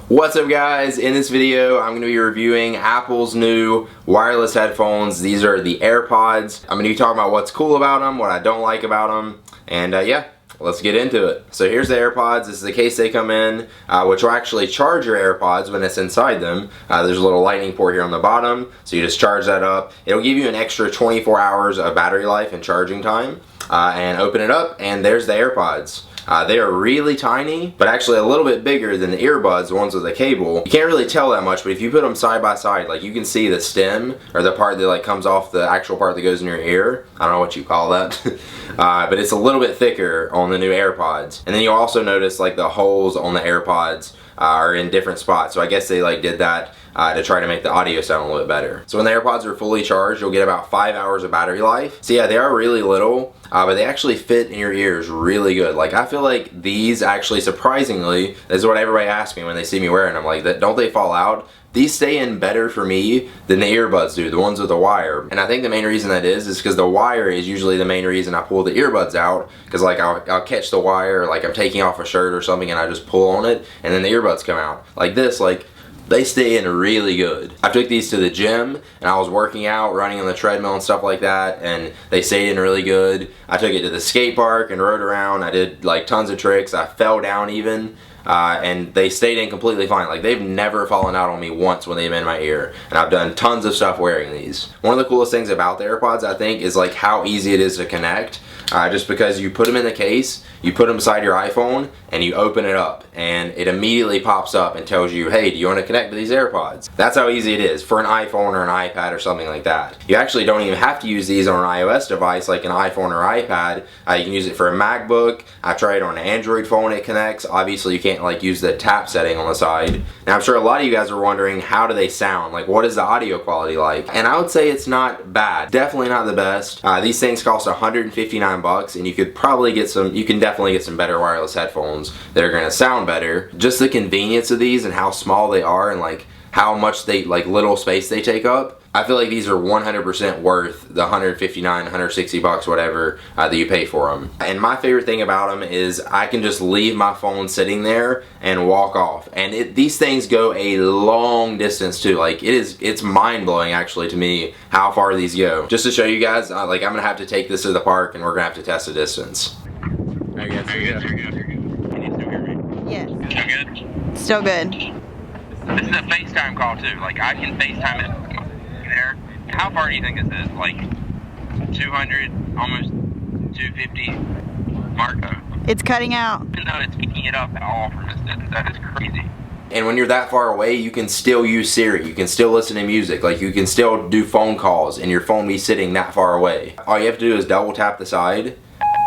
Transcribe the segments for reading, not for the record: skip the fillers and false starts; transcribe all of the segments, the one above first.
What's up guys? In this video I'm going to be reviewing Apple's new wireless headphones. These are the Airpods. I'm going to be talking about what's cool about them, what I don't like about them, and yeah, let's get into it. So here's the Airpods. This is the case they come in, which will actually charge your Airpods when it's inside them. There's a little lightning port here on the bottom, so you just charge that up. It'll give you an extra 24 hours of battery life and charging time. And open it up, and there's the Airpods. They are really tiny, but actually a little bit bigger than the earbuds, the ones with the cable. You can't really tell that much, but if you put them side by side, like you can see the stem, or the part that like comes off the actual part that goes in your ear. I don't know what you call that. But it's a little bit thicker on the new Airpods. And then you'll also notice like the holes on the Airpods are in different spots. So I guess they like did that to try to make the audio sound a little bit better. So when the Airpods are fully charged, you'll get about 5 hours of battery life. So yeah, they are really little, but they actually fit in your ears really good. Like I feel like these actually, surprisingly, this is what everybody asks me when they see me wearing them, like, don't they fall out? These stay in better for me than the earbuds do, the ones with the wire. And I think the main reason that is because the wire is usually the main reason I pull the earbuds out, because like I'll catch the wire, like I'm taking off a shirt or something and I just pull on it and then the earbuds come out. Like this, like they stay in really good. I took these to the gym and I was working out, running on the treadmill and stuff like that, and they stayed in really good. I took it to the skate park and rode around. I did like tons of tricks. I fell down even. And they stayed in completely fine. Like they've never fallen out on me once when they've been in my ear. And I've done tons of stuff wearing these. One of the coolest things about the Airpods, I think, is like how easy it is to connect. Just because you put them in the case, you put them beside your iPhone, and you open it up, and it immediately pops up and tells you, hey, do you want to connect to these Airpods? That's how easy it is for an iPhone or an iPad or something like that. You actually don't even have to use these on an iOS device like an iPhone or iPad. You can use it for a MacBook. I tried it on an Android phone, it connects. Obviously you can't like use the tap setting on the side. Now I'm sure a lot of you guys are wondering, how do they sound? Like what is the audio quality like? And I would say it's not bad. Definitely not the best. These things cost $159, and you could probably get some, you can definitely get some better wireless headphones that are going to sound better. Just the convenience of these and how small they are and like how much they, like little space they take up. I feel like these are 100% worth the $159, $160, whatever that you pay for them. And my favorite thing about them is I can just leave my phone sitting there and walk off. And these things go a long distance too. Like it's mind-blowing actually to me how far these go. Just to show you guys, like I'm gonna have to take this to the park and we're gonna have to test the distance. Are you good? Can you still hear me? Yes. Still good? Still good. This is a FaceTime call too. Like I can FaceTime it there. How far do you think this is? Like 200, almost 250 mark? It's cutting out. Even though it's picking it up at all from this distance, that is crazy. And when you're that far away, you can still use Siri. You can still listen to music. Like you can still do phone calls and your phone be sitting that far away. All you have to do is double tap the side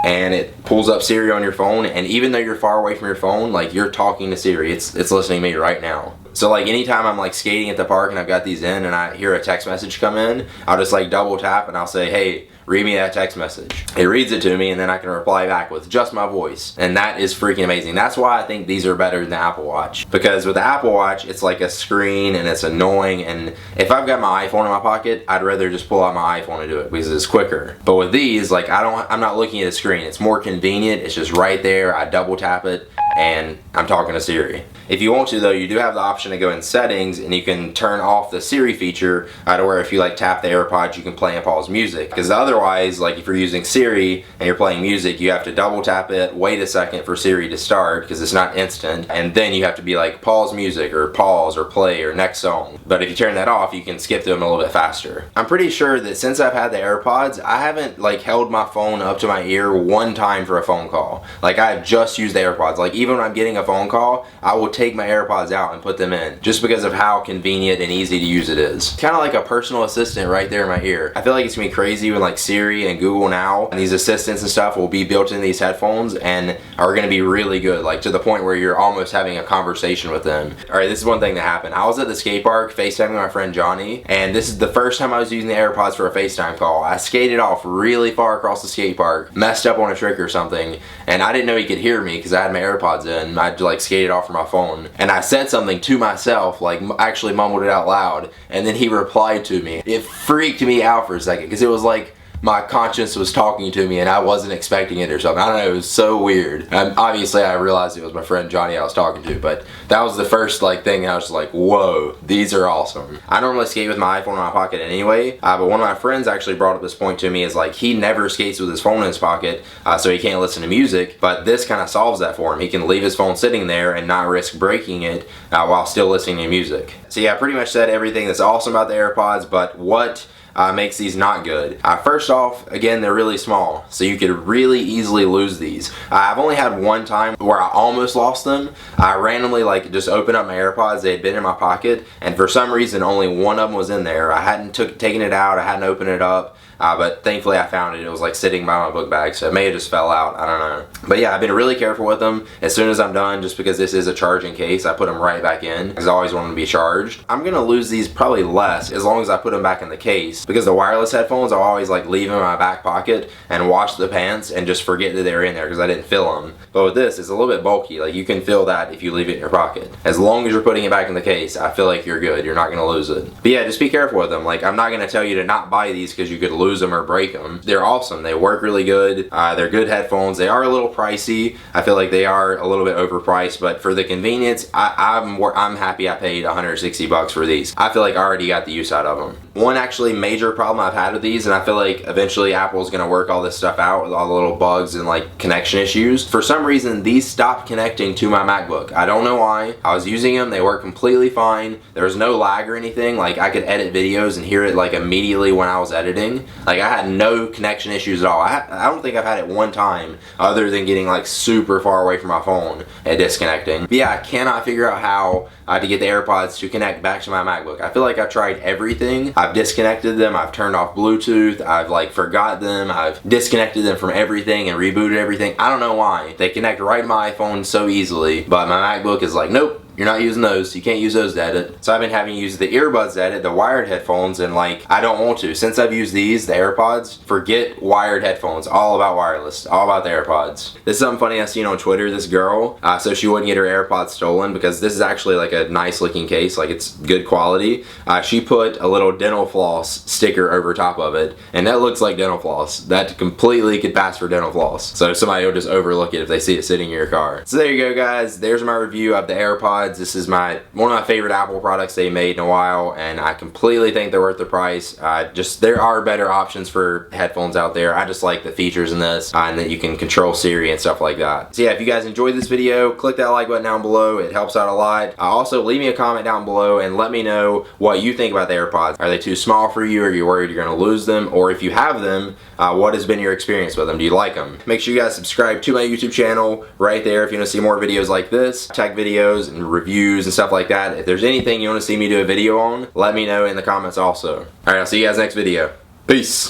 and it pulls up Siri on your phone, and even though you're far away from your phone, like you're talking to Siri, it's listening to me right now. So like anytime I'm like skating at the park and I've got these in and I hear a text message come in, I'll just like double tap and I'll say, hey, read me that text message. It reads it to me and then I can reply back with just my voice. And that is freaking amazing. That's why I think these are better than the Apple Watch. Because with the Apple Watch, it's like a screen and it's annoying, and if I've got my iPhone in my pocket, I'd rather just pull out my iPhone and do it because it's quicker. But with these, like I'm not looking at a screen. It's more convenient. It's just right there. I double tap it and I'm talking to Siri. If you want to though, you do have the option to go in settings and you can turn off the Siri feature to where if you like tap the AirPods, you can play and pause music. Because otherwise, like if you're using Siri and you're playing music, you have to double tap it, wait a second for Siri to start because it's not instant, and then you have to be like pause music or pause or play or next song. But if you turn that off, you can skip through them a little bit faster. I'm pretty sure that since I've had the AirPods, I haven't like held my phone up to my ear one time for a phone call. Like I've just used the AirPods. Like even when I'm getting a phone call, I will take my AirPods out and put them in just because of how convenient and easy to use it is. Kind of like a personal assistant right there in my ear. I feel like it's gonna be crazy when like Siri and Google Now and these assistants and stuff will be built in these headphones and are gonna be really good, like to the point where you're almost having a conversation with them. Alright, this is one thing that happened. I was at the skate park FaceTiming my friend Johnny, and this is the first time I was using the AirPods for a FaceTime call. I skated off really far across the skate park, messed up on a trick or something, and I didn't know he could hear me because I had my AirPods in. I'd like skated off from my phone, and I said something to myself, like actually mumbled it out loud, and then he replied to me. It freaked me out for a second because it was like my conscience was talking to me and I wasn't expecting it or something. I don't know, it was so weird. Obviously I realized it was my friend Johnny I was talking to, but that was the first like thing I was just like, whoa, these are awesome. I normally skate with my iPhone in my pocket anyway, but one of my friends actually brought up this point to me, is like he never skates with his phone in his pocket, so he can't listen to music, but this kind of solves that for him. He can leave his phone sitting there and not risk breaking it while still listening to music. So yeah, I pretty much said everything that's awesome about the AirPods, but what makes these not good? First off, again, they're really small, so you could really easily lose these. I've only had one time where I almost lost them. I randomly like just opened up my AirPods. They had been in my pocket, and for some reason only one of them was in there. I hadn't taken it out, I hadn't opened it up, but thankfully I found it. It was like sitting by my book bag, so it may have just fell out, I don't know. But yeah, I've been really careful with them. As soon as I'm done, just because this is a charging case, I put them right back in, because I always want them to be charged. I'm gonna lose these probably less as long as I put them back in the case, because the wireless headphones I'll always like leave in my back pocket and wash the pants and just forget that they're in there because I didn't fill them. But with this, it's a little bit bulky. Like you can feel that if you leave it in your pocket. As long as you're putting it back in the case, I feel like you're good. You're not gonna lose it. But yeah, just be careful with them. Like I'm not gonna tell you to not buy these because you could lose them or break them. They're awesome. They work really good. They're good headphones. They are a little pricey. I feel like they are a little bit overpriced, but for the convenience, I'm happy I paid 160 bucks for these. I feel like I already got the use out of them. One actually major problem I've had with these, and I feel like eventually Apple's gonna work all this stuff out with all the little bugs and like connection issues. For some reason, these stopped connecting to my MacBook. I don't know why. I was using them, they work completely fine. There was no lag or anything. Like I could edit videos and hear it like immediately when I was editing. Like I had no connection issues at all. I don't think I've had it one time other than getting like super far away from my phone and disconnecting. But yeah, I cannot figure out how to get the AirPods to connect back to my MacBook. I feel like I've tried everything. I've disconnected them, I've turned off Bluetooth, I've like forgot them, I've disconnected them from everything and rebooted everything. I don't know why. They connect right to my iPhone so easily, but my MacBook is like, nope. You're not using those. You can't use those to edit. So I've been having to use the earbuds to edit, the wired headphones, and like, I don't want to. Since I've used these, the AirPods, forget wired headphones. All about wireless. All about the AirPods. This is something funny I seen on Twitter. This girl, so she wouldn't get her AirPods stolen, because this is actually like a nice looking case. Like it's good quality. She put a little dental floss sticker over top of it, and that looks like dental floss. That completely could pass for dental floss. So somebody will just overlook it if they see it sitting in your car. So there you go, guys. There's my review of the AirPods. This is one of my favorite Apple products they made in a while, and I completely think they're worth the price. There are better options for headphones out there. I just like the features in this, and that you can control Siri and stuff like that. So yeah, if you guys enjoyed this video, click that like button down below. It helps out a lot. Also, leave me a comment down below and let me know what you think about the AirPods. Are they too small for you? Are you worried you're going to lose them? Or if you have them, what has been your experience with them? Do you like them? Make sure you guys subscribe to my YouTube channel right there if you want to see more videos like this, tech videos and reviews and stuff like that. If there's anything you want to see me do a video on, let me know in the comments also. Alright, I'll see you guys next video. Peace!